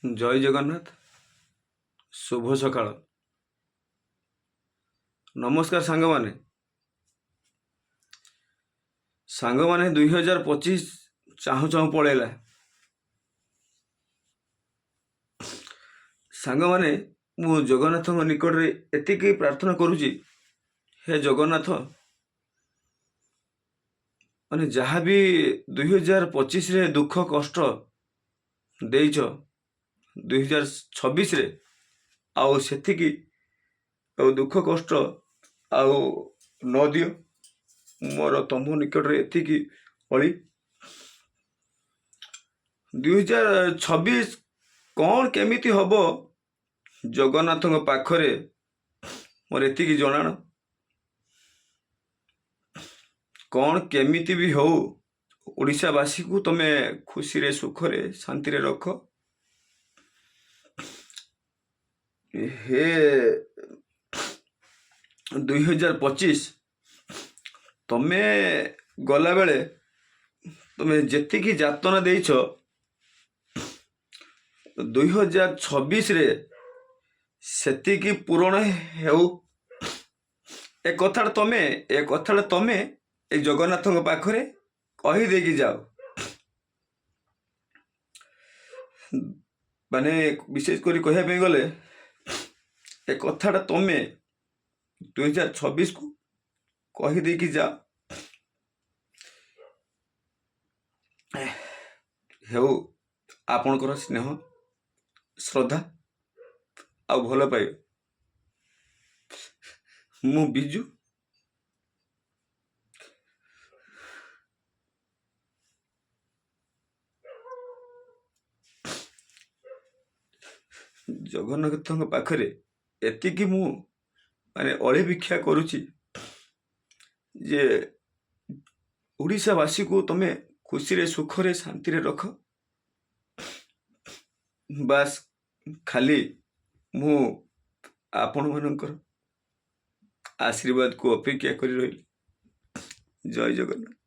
जय जगन्नाथ। शुभ सकाळ। नमस्कार सांग मैंने 2025 चाहू चाहू पड़ेला। सांग मैंने मु जगन्नाथ निकट रे एतिकी प्रार्थना करुची, हे जगन्नाथ माने जहाँ भी 2025 रे दुख कष्ट देइछ 2026 रे आउ सेतिकी दुख कष्ट आउ न दियो। मोर तम निकट रे एतिकी अली 2026 कौन केमिति हबो जगन्नाथ पाखरे मोर एतिकी जनाण। कौन केमिति भी हो ओडिशावासी को तमे खुशी रे सुख रे शांति रे रख। हे 2025 तमे गला बेले तमे जेतिकी जातना देइछ 2026 रे सेतिकी पूर्ण हेउ। ए कथा तमे ए जगन्नाथ पाखरे कही देकी जाओ। माने विशेष करी कहया पे गले ए कथा तमे 2026 को कही देकी जाओ। हेउ आपनकर स्नेह श्रद्धा आ भल पाए मु बिजू जगन्नाथ पाखरे एतिकी मु माने अली भिक्षा करुची जे ओडिशावासी को तमे खुशी रे सुख रे शांति रे रख। बस खाली मु आपण मानकर आशीर्वाद को अपेक्षा करी रही। जय जगन्नाथ।